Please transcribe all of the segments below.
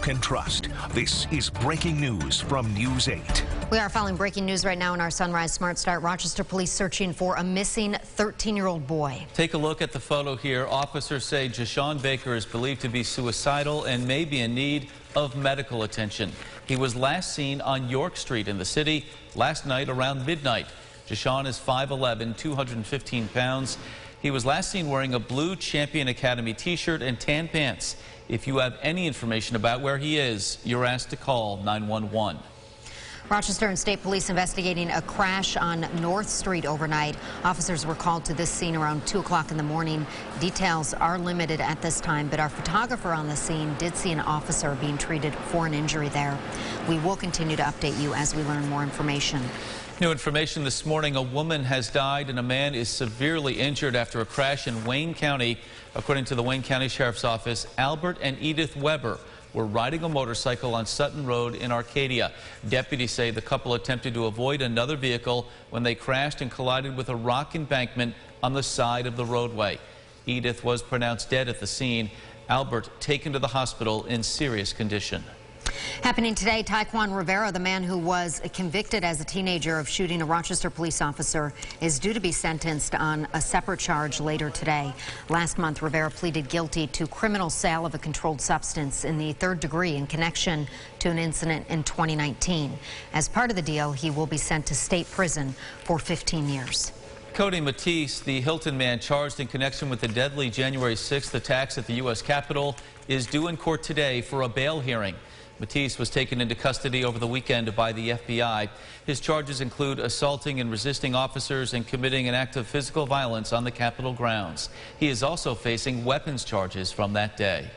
can trust. This is breaking news from News 8. We are following breaking news right now in our Sunrise Smart Start. Rochester police searching for a missing 13-year-old boy. Take a look at the photo here. Officers say Jashawn Baker is believed to be suicidal and may be in need of medical attention. He was last seen on York Street in the city last night around midnight. Jashawn is 5'11", 215 pounds. He was last seen wearing a blue Champion Academy t-shirt and tan pants. If you have any information about where he is, you're asked to call 911. Rochester and State Police investigating a crash on North Street overnight. Officers were called to this scene around 2 o'clock in the morning. Details are limited at this time, but our photographer on the scene did see an officer being treated for an injury there. We will continue to update you as we learn more information. New information this morning, a woman has died and a man is severely injured after a crash in Wayne County. According to the Wayne County Sheriff's Office, Albert and Edith Weber were riding a motorcycle on Sutton Road in Arcadia. Deputies say the couple attempted to avoid another vehicle when they crashed and collided with a rock embankment on the side of the roadway. Edith was pronounced dead at the scene. Albert taken to the hospital in serious condition. Happening today, Taekwon Rivera, the man who was convicted as a teenager of shooting a Rochester police officer, is due to be sentenced on a separate charge later today. Last month, Rivera pleaded guilty to criminal sale of a controlled substance in the 3rd degree in connection to an incident in 2019. As part of the deal, he will be sent to state prison for 15 years. Cody Matisse, the Hilton man charged in connection with the deadly January 6th attacks at the U.S. Capitol, is due in court today for a bail hearing. Matisse was taken into custody over the weekend by the FBI. His charges include assaulting and resisting officers and committing an act of physical violence on the Capitol grounds. He is also facing weapons charges from that day.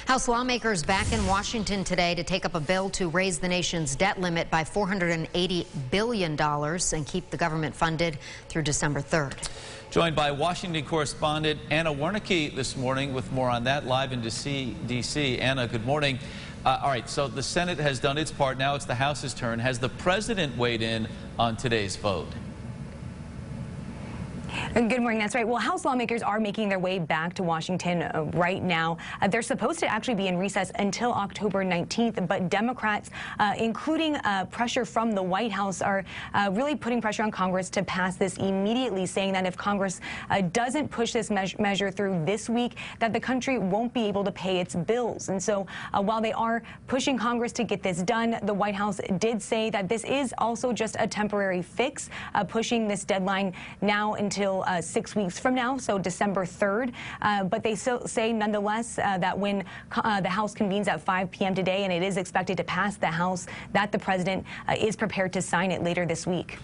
House lawmakers back in Washington today to take up a bill to raise the nation's debt limit by $480 billion and keep the government funded through December 3rd. Joined by Washington correspondent Anna Wernicke this morning with more on that live in D.C. Anna, good morning. All right, so the Senate has done its part. Now it's the House's turn. Has the president weighed in on today's vote? Good morning. That's right. Well, House lawmakers are making their way back to Washington right now. They're supposed to actually be in recess until October 19th, but Democrats, including pressure from the White House, are really putting pressure on Congress to pass this immediately, saying that if Congress doesn't push this measure through this week, that the country won't be able to pay its bills. And so while they are pushing Congress to get this done, the White House did say that this is also just a temporary fix, pushing this deadline now until 6 weeks from now, so December 3rd. But they still say, nonetheless, that when the House convenes at 5 p.m. today, and it is expected to pass the House, that the president is prepared to sign it later this week.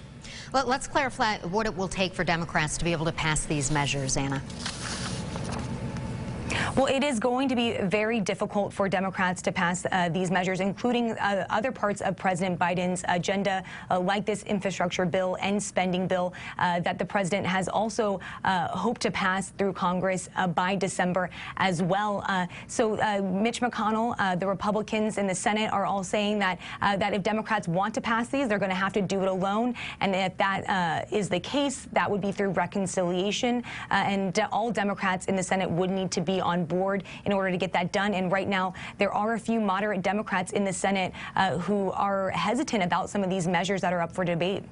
Let's clarify what it will take for Democrats to be able to pass these measures, Anna. Well, it is going to be very difficult for Democrats to pass these measures, including other parts of President Biden's agenda, like this infrastructure bill and spending bill that the president has also hoped to pass through Congress by December as well. So Mitch McConnell, the Republicans in the Senate are all saying that if Democrats want to pass these, they're going to have to do it alone. And if that is the case, that would be through reconciliation. And all Democrats in the Senate would need to be on board in order to get that done. And right now, there are a few moderate Democrats in the Senate who are hesitant about some of these measures that are up for debate.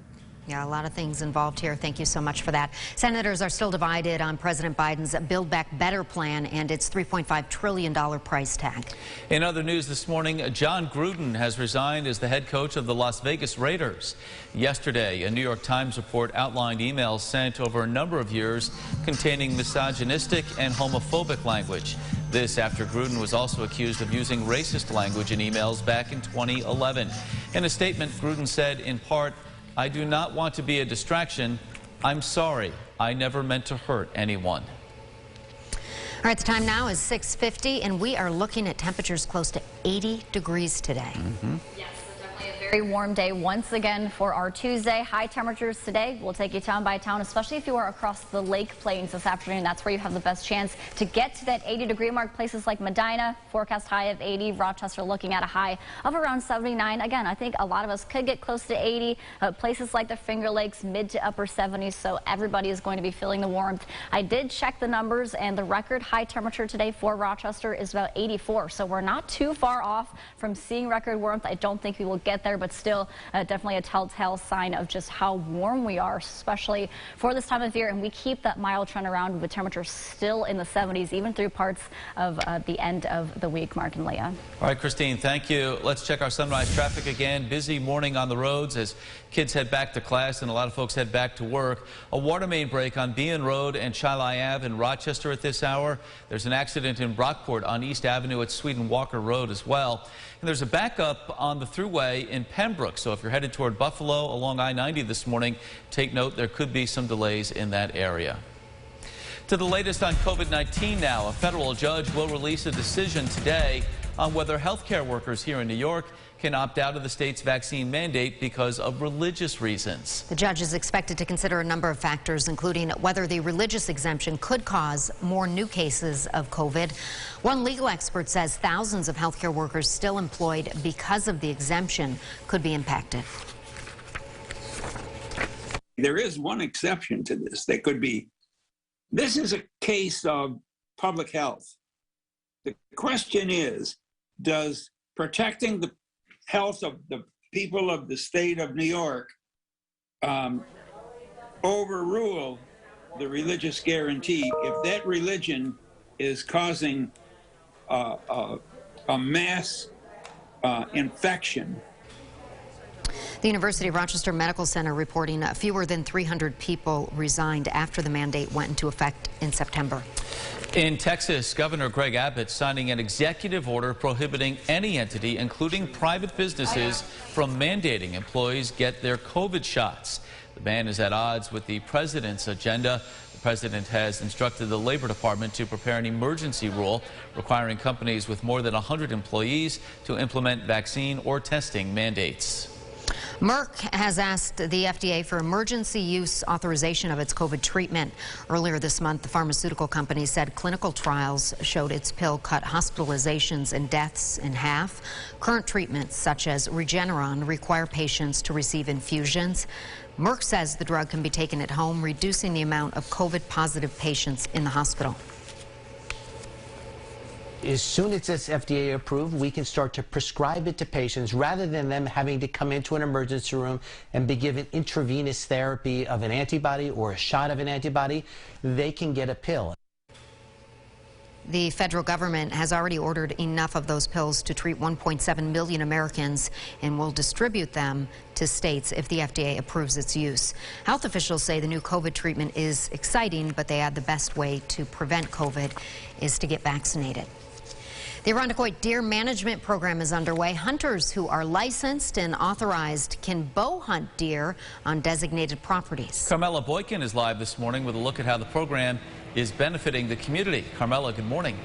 Yeah, a lot of things involved here. Thank you so much for that. Senators are still divided on President Biden's Build Back Better plan and its $3.5 trillion price tag. In other news this morning, John Gruden has resigned as the head coach of the Las Vegas Raiders. Yesterday, a New York Times report outlined emails sent over a number of years containing misogynistic and homophobic language. This after Gruden was also accused of using racist language in emails back in 2011. In a statement, Gruden said, in part, "I do not want to be a distraction. I'm sorry. I never meant to hurt anyone." All right, the time now is 6:50, and we are looking at temperatures close to 80 degrees today. Yes, so definitely a very Very warm day once again for our Tuesday. High temperatures today will take you town by town, especially if you are across the lake plains this afternoon. That's where you have the best chance to get to that 80-degree mark. Places like Medina, forecast high of 80. Rochester looking at a high of around 79. Again, I think a lot of us could get close to 80. Places like the Finger Lakes, mid to upper 70s, so everybody is going to be feeling the warmth. I did check the numbers, and the record high temperature today for Rochester is about 84, so we're not too far off from seeing record warmth. I don't think we will get there, but still definitely a telltale sign of just how warm we are, especially for this time of year. And we keep that mild trend around with the temperature still in the 70s, even through parts of the end of the week. Mark and Leah. All right, Christine, thank you. Let's check our sunrise traffic again. Busy morning on the roads as kids head back to class and a lot of folks head back to work. A water main break on Bean Road and Chilai Ave in Rochester at this hour. There's an accident in Brockport on East Avenue at Sweden Walker Road as well. And there's a backup on the thruway in Pembroke. So if you're headed toward Buffalo along I-90 this morning, take note there could be some delays in that area. To the latest on COVID-19 now, a federal judge will release a decision today on whether healthcare workers here in New York can opt out of the state's vaccine mandate because of religious reasons. The judge is expected to consider a number of factors, including whether the religious exemption could cause more new cases of COVID. One legal expert says thousands of healthcare workers still employed because of the exemption could be impacted. There is one exception to this. There could be. This is a case of public health. The question is, does protecting the health of the people of the state of New York overrule the religious guarantee if that religion is causing a mass infection? The University of Rochester Medical Center reporting fewer than 300 people resigned after the mandate went into effect in September. In Texas, Governor Greg Abbott signing an executive order prohibiting any entity, including private businesses, from mandating employees get their COVID shots. The ban is at odds with the president's agenda. The president has instructed the Labor Department to prepare an emergency rule requiring companies with more than 100 employees to implement vaccine or testing mandates. Merck has asked the FDA for emergency use authorization of its COVID treatment. Earlier this month, the pharmaceutical company said clinical trials showed its pill cut hospitalizations and deaths in half. Current treatments, such as Regeneron, require patients to receive infusions. Merck says the drug can be taken at home, reducing the amount of COVID-positive patients in the hospital. As soon as it's FDA approved, we can start to prescribe it to patients rather than them having to come into an emergency room and be given intravenous therapy of an antibody or a shot of an antibody. They can get a pill. The federal government has already ordered enough of those pills to treat 1.7 million Americans and will distribute them to states if the FDA approves its use. Health officials say the new COVID treatment is exciting, but they add the best way to prevent COVID is to get vaccinated. The Irondequoit Deer Management Program is underway. Hunters who are licensed and authorized can bow hunt deer on designated properties. Carmela Boykin is live this morning with a look at how the program is benefiting the community. Carmela, good morning.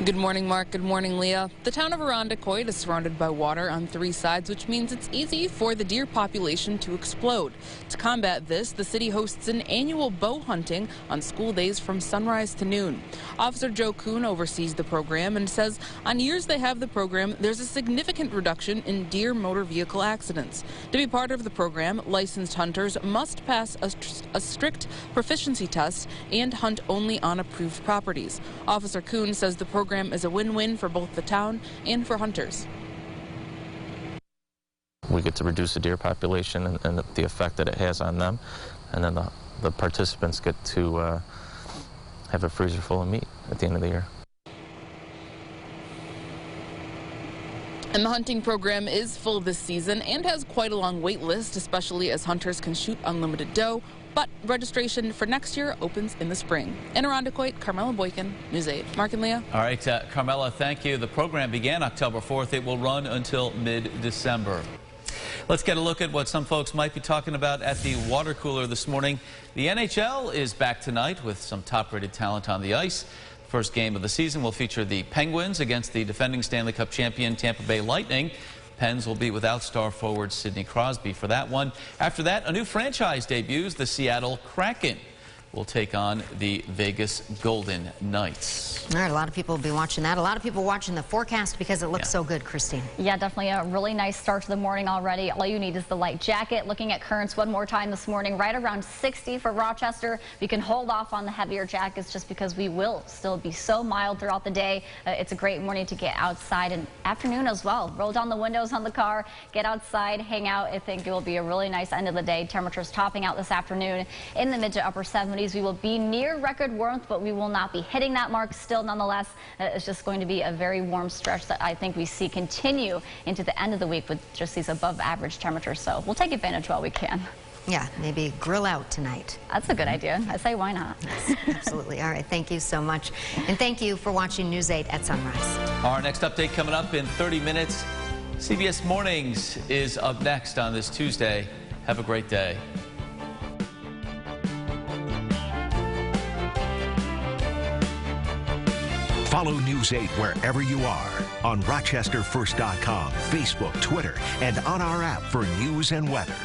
Good morning, Mark. Good morning, Leah. The town of Irondequoit is surrounded by water on 3 sides, which means it's easy for the deer population to explode. To combat this, the city hosts an annual bow hunting on school days from sunrise to noon. Officer Joe Kuhn oversees the program and says on years they have the program, there's a significant reduction in deer motor vehicle accidents. To be part of the program, licensed hunters must pass a strict proficiency test and hunt only on approved properties. Officer Kuhn says the program is a win-win for both the town and for hunters. We get to reduce the deer population and the effect that it has on them, and then the participants get to have a freezer full of meat at the end of the year. And the hunting program is full this season and has quite a long wait list, especially as hunters can shoot unlimited doe. But registration for next year opens in the spring. In Irondequoit, Carmela Boykin, News 8. Mark and Leah. All right, Carmela, thank you. The program began October 4th. It will run until mid-December. Let's get a look at what some folks might be talking about at the water cooler this morning. The NHL is back tonight with some top-rated talent on the ice. First game of the season will feature the Penguins against the defending Stanley Cup champion Tampa Bay Lightning. Pens will be without star forward Sidney Crosby for that one. After that, a new franchise debuts. The Seattle Kraken will take on the Vegas Golden Knights. All right, a lot of people will be watching that. A lot of people watching the forecast because it looks so good, Christine. Yeah, definitely a really nice start to the morning already. All you need is the light jacket. Looking at currents one more time this morning, right around 60 for Rochester. We can hold off on the heavier jackets just because we will still be so mild throughout the day. It's a great morning to get outside, and afternoon as well. Roll down the windows on the car, get outside, hang out. I think it will be a really nice end of the day. Temperatures topping out this afternoon in the mid to upper 70s. We will be near record warmth, but we will not be hitting that mark still. Nonetheless, it's just going to be a very warm stretch that I think we see continue into the end of the week with just these above average temperatures. So we'll take advantage while we can. Yeah, maybe grill out tonight. That's a good idea. I say why not? Yes, absolutely. All right, thank you so much. And thank you for watching News 8 at Sunrise. Our next update coming up in 30 minutes. CBS Mornings is up next on this Tuesday. Have a great day. Follow News 8 wherever you are on RochesterFirst.com, Facebook, Twitter, and on our app for news and weather.